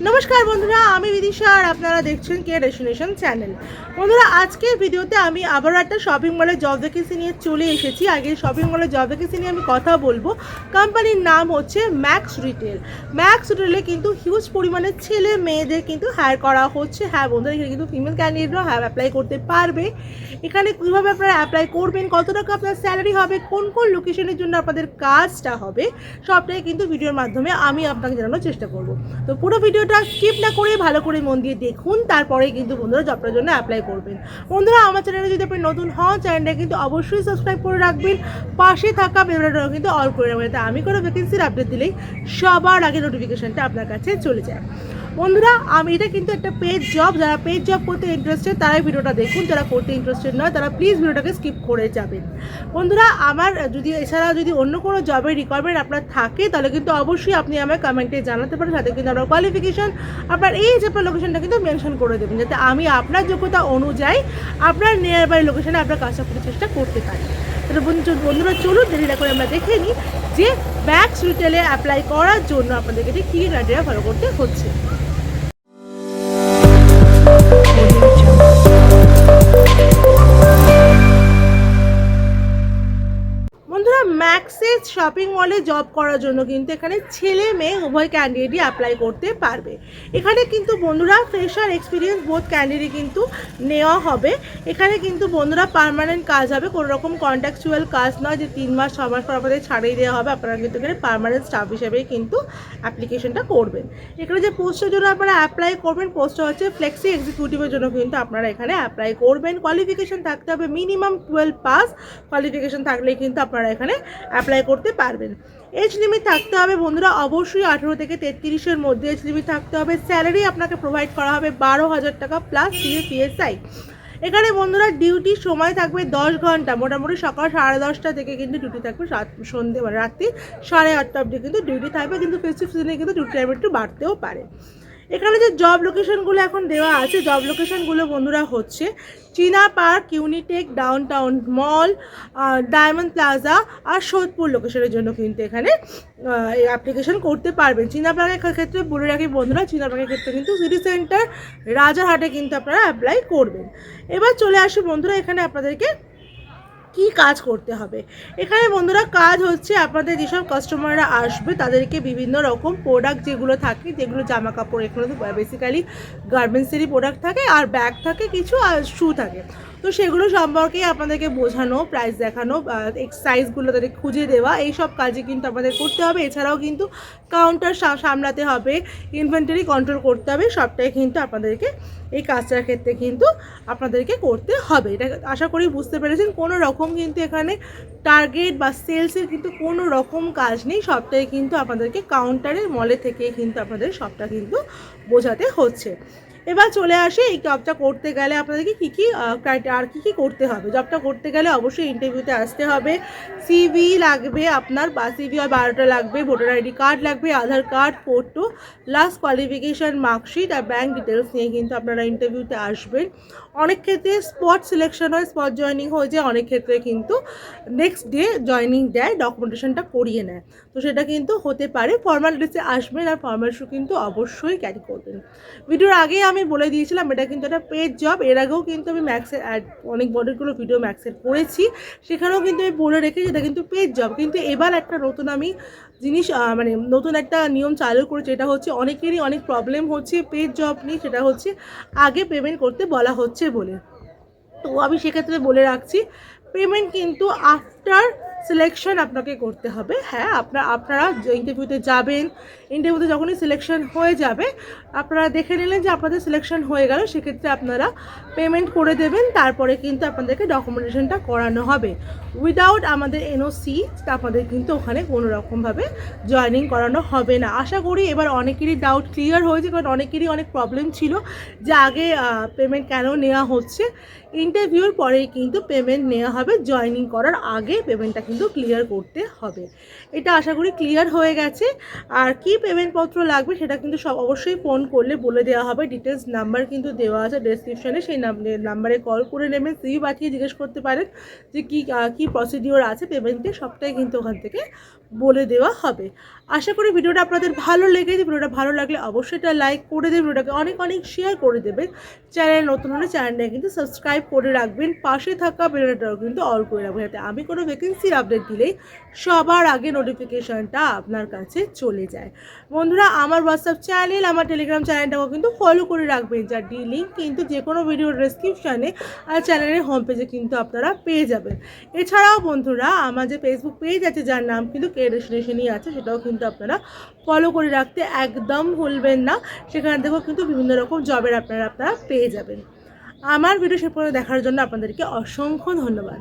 নমস্কার বন্ধুরা, আমি বিদিশা আর আপনারা দেখছেন কে ডেস্টিনেশন চ্যানেল। বন্ধুরা, আজকের ভিডিওতে আমি আবারও একটা শপিং মলের জব ভ্যাকেন্সি নিয়ে চলে এসেছি। আগে শপিং মলের জব ভ্যাকেন্সি নিয়ে আমি কথা বলবো। কোম্পানির নাম হচ্ছে ম্যাক্স রিটেল। ম্যাক্স রিটেলে কিন্তু হিউজ পরিমাণে ছেলে মেয়েদের কিন্তু হায়ার করা হচ্ছে। হ্যাঁ বন্ধুরা, এখানে কিন্তু ফিমেল ক্যান্ডিডেটরাও অ্যাপ্লাই করতে পারবে। এখানে কীভাবে আপনারা অ্যাপ্লাই করবেন, কত টাকা আপনার স্যালারি হবে, কোন কোন লোকেশনের জন্য আপনাদের কাজটা হবে, সবটাই কিন্তু ভিডিওর মাধ্যমে আমি আপনাকে জানানোর চেষ্টা করব। তো পুরো ভিডিওটা স্কিপ না করে ভালো করে মন দিয়ে দেখুন, তারপরেই কিন্তু বন্ধুরা জবটার জন্য অ্যাপ্লাই করবেন। বন্ধুরা, আমার চ্যানেলে যদি আপনি নতুন হন, চ্যানেলটা কিন্তু অবশ্যই সাবস্ক্রাইব করে রাখবেন। পাশে থাকা বেল বাটনটাও কিন্তু অল করে রাখবেন, তাই আমি কোনো ভ্যাকেন্সির আপডেট দিলেই সবার আগে নোটিফিকেশনটা আপনার কাছে চলে যায়। বন্ধুরা, এটা কিন্তু একটা পেড জব। যারা পেড জব করতে ইন্টারেস্টেড তারাই ভিডিওটা দেখুন, যারা করতে ইন্টারেস্টেড নয় তারা প্লিজ ভিডিওটাকে স্কিপ করে যাবেন। বন্ধুরা, আমার এছাড়া যদি অন্য কোনো জবের রিকোয়ারমেন্ট আপনার থাকে তাহলে কিন্তু অবশ্যই আপনি আমার কমেন্টে জানাতে পারেন। সাথে কিন্তু আপনার কোয়ালিফিকেশন, আপনার এই যে আপনার লোকেশনটা কিন্তু মেনশন করে দেবেন, যাতে আমি আপনার যোগ্যতা অনুযায়ী আপনার নিয়ার বাই লোকেশনে আপনার কাজটা করার চেষ্টা করতে পারি। তাহলে বন্ধুরা চলুন দেরি না করে আমরা দেখে নিই যে ম্যাক্স রিটেলে অ্যাপ্লাই করার জন্য আপনাদেরকে ঠিক কী ক্রাইটেরিয়া ফলো করতে হচ্ছে। বন্ধুরা, ম্যাক্সেস শপিং মলে জব করার জন্য কিন্তু এখানে ছেলে মেয়ে উভয় ক্যান্ডিডেটই অ্যাপ্লাই করতে পারবে। এখানে কিন্তু বন্ধুরা ফ্রেশার এক্সপিরিয়েন্স বোথ ক্যান্ডিডেট কিন্তু নেওয়া হবে। এখানে কিন্তু বন্ধুরা পার্মানেন্ট কাজ হবে, কোনো রকম কন্ট্রাকচুয়াল কাজ নয় যে 3 মাস 6 মাস পর আপনাদের ছাড়িয়ে দেওয়া হবে। আপনারা কিন্তু এখানে পার্মানেন্ট স্টাফ হিসেবেই কিন্তু অ্যাপ্লিকেশনটা করবেন। এখানে যে পোস্টের জন্য আপনারা অ্যাপ্লাই করবেন, পোস্টটা হচ্ছে ফ্লেক্সি এক্সিকিউটিভের জন্য কিন্তু আপনারা এখানে অ্যাপ্লাই করবেন। কোয়ালিফিকেশন থাকতে হবে মিনিমাম 12 পাস। কোয়ালিফিকেশন থাকলে কিন্তু আপনারা এখানে অ্যাপ্লাই করতে পারবেন। এজ লিমিট থাকতে হবে বন্ধুরা অবশ্যই 18 থেকে 33-এর মধ্যে এজ লিমিট থাকতে হবে। স্যালারি আপনাকে প্রোভাইড করা হবে 12,000 টাকা প্লাস PSI। এখানে বন্ধুরা ডিউটির সময় থাকবে 10 ঘন্টা, মোটামুটি সকাল 10:30 থেকে কিন্তু ডিউটি থাকবে সন্ধ্যে রাত্রি 8:30 অবধি কিন্তু ডিউটি থাকবে, কিন্তু ফেস্টিভ সিজনে কিন্তু ডিউটি টাইম একটু বাড়তেও পারে। এখানে যে জব লোকেশনগুলো এখন দেওয়া আছে, জব লোকেশনগুলো বন্ধুরা হচ্ছে চীনা পার্ক, ইউনিটেক, ডাউনটাউন মল, ডায়মন্ড প্লাজা আর সোদপুর লোকেশনের জন্য কিন্তু এখানে অ্যাপ্লিকেশন করতে পারবেন। চীনা পার্কের ক্ষেত্রে বলে রাখি বন্ধুরা, চীনা পার্কের ক্ষেত্রে কিন্তু সিটি সেন্টার রাজারহাটে কিন্তু আপনারা অ্যাপ্লাই করবেন। এবার চলে আসি বন্ধুরা, এখানে আপনাদেরকে কি কাজ করতে হবে। এখানে বন্ধুরা কাজ হচ্ছে আপনাদের যেসব কাস্টমাররা আসবে তাদেরকে বিভিন্ন রকম প্রোডাক্ট যেগুলো থাকে, যেগুলো জামা কাপড়, এখানে তো বেসিক্যালি গার্মেন্টসেরই প্রোডাক্ট থাকে, আর ব্যাগ থাকে কিছু, আর শু থাকে। তো সেগুলো সম্পর্কে আপনাদেরকে বোঝানো, প্রাইস দেখানো, সাইজগুলো তাদের খুঁজে দেওয়া, এই সব কাজে কিন্তু আপনাদের করতে হবে। এছাড়াও কিন্তু কাউন্টার সামলাতে হবে, ইনভেন্টরি কন্ট্রোল করতে হবে, সবটাই কিন্তু আপনাদেরকে এই কাজটার ক্ষেত্রে কিন্তু আপনাদেরকে করতে হবে। এটা আশা করি বুঝতে পেরেছেন। কোনো রকম কিন্তু এখানে টার্গেট বা সেলসের কিন্তু কোনো রকম কাজ নেই, সবটাই কিন্তু আপনাদেরকে কাউন্টারের মলে থেকে কিন্তু আপনাদের সবটা কিন্তু বোঝাতে হচ্ছে। এবার চলে আসি এই জবটা করতে গেলে আপনাদেরকে কী কী আর কী করতে হবে। জবটা করতে গেলে অবশ্যই ইন্টারভিউতে আসতে হবে। সিভি লাগবে আপনার, বা সিভি আর বায়োডাটা লাগবে, ভোটার আইডি কার্ড লাগবে, Aadhaar card, photo, last qualification, marksheet আর ব্যাঙ্ক ডিটেলস নিয়ে কিন্তু আপনারা ইন্টারভিউতে আসবেন। অনেক ক্ষেত্রে স্পট সিলেকশন হয়, স্পট জয়নিং হয়ে যায়, অনেক ক্ষেত্রে কিন্তু নেক্সট ডে জয়নিং দেয়, ডকুমেন্টেশনটা করিয়ে নেয়। তো সেটা কিন্তু হতে পারে। ফর্মাল ড্রেসে আসবেন আর ফর্মাল শু কিন্তু অবশ্যই ক্যারি করবেন। ভিডিওর আগেই আমি বলে দিয়েছিলাম এটা কিন্তু একটা পেড জব। এর আগেও কিন্তু আমি ম্যাক্সের অনেক বড়গুলো ভিডিও ম্যাক্সের করেছি, সেখানেও কিন্তু আমি বলে রেখেছি এটা কিন্তু পেড জব। কিন্তু এবার একটা নতুন আমি নতুন একটা নিয়ম চালু করেছি, এটা হচ্ছে অনেকেরই অনেক প্রবলেম হচ্ছে পেড জব নিয়ে, সেটা হচ্ছে আগে পেমেন্ট করতে বলা হচ্ছে বলে। তো আমি সেক্ষেত্রে বলে রাখছি, পেমেন্ট কিন্তু আফটার সিলেকশন আপনাকে করতে হবে। হ্যাঁ, আপনারা ইন্টারভিউতে যাবেন, ইন্টারভিউতে যখনই সিলেকশন হয়ে যাবে, আপনারা দেখে নিলেন যে আপনাদের সিলেকশন হয়ে গেল, সেক্ষেত্রে আপনারা পেমেন্ট করে দেবেন। তারপরে কিন্তু আপনাদেরকে ডকুমেন্টেশনটা করানো হবে। উইদাউট আমাদের NOC আপনাদের কিন্তু ওখানে কোনো রকমভাবে জয়েনিং করানো হবে না। আশা করি এবার অনেকেরই ডাউট ক্লিয়ার হয়েছে, কারণ অনেকেরই অনেক প্রবলেম ছিল যে আগে পেমেন্ট কেন নেওয়া হচ্ছে। ইন্টারভিউর পরেই কিন্তু পেমেন্ট নেওয়া হবে, জয়েনিং করার আগে পেমেন্টটা কিন্তু ক্লিয়ার করতে হবে। এটা আশা করি ক্লিয়ার হয়ে গেছে। আর কি পেমেন্টপত্র লাগবে সেটা কিন্তু সব অবশ্যই ফোন করলে বলে দেওয়া হবে। ডিটেলস নাম্বার কিন্তু দেওয়া আছে ডেসক্রিপশনে, সেই নাম্বারে কল করে নেবেন, সিভি পাঠিয়ে জিজ্ঞেস করতে পারেন যে কী প্রসিডিওর আছে পেমেন্টে, সবটাই কিন্তু ওখান থেকে বলে দেওয়া হবে। আশা করি ভিডিওটা আপনাদের ভালো লেগেছে। ভিডিওটা ভালো লাগলে অবশ্যই এটা লাইক করে দেবেন, ভিডিওটাকে অনেক অনেক শেয়ার করে দেবেন। চ্যানেল নতুন হলে চ্যানেলটাকে কিন্তু সাবস্ক্রাইব করে রাখবেন, পাশে থাকা বেলটাও কিন্তু অল করে রাখবেন, যাতে আমি কোনো ভ্যাকেন্সির আপডেট দিলেই সবার আগে নোটিফিকেশানটা আপনার কাছে চলে যায়। বন্ধুরা, আমার হোয়াটসঅ্যাপ চ্যানেল, আমার টেলিগ্রাম চ্যানেলটাও কিন্তু ফলো করে রাখবেন, যার লিঙ্ক কিন্তু যে কোনো ভিডিওর ডেসক্রিপশানে আর চ্যানেলের হোম পেজে কিন্তু আপনারা পেয়ে যাবেন। এছাড়াও বন্ধুরা, আমার যে ফেসবুক পেজ আছে যার নাম কিন্তু কে ডেস্টিনেশনই আছে, সেটাও কিন্তু আপনারা ফলো করে রাখতে একদম ভুলবেন না। সেখান থেকেও কিন্তু বিভিন্ন রকম জবের আপনারা পেয়ে যাবেন। আমার ভিডিও শেষ পর্যন্ত দেখার জন্য আপনাদেরকে অসংখ্য ধন্যবাদ।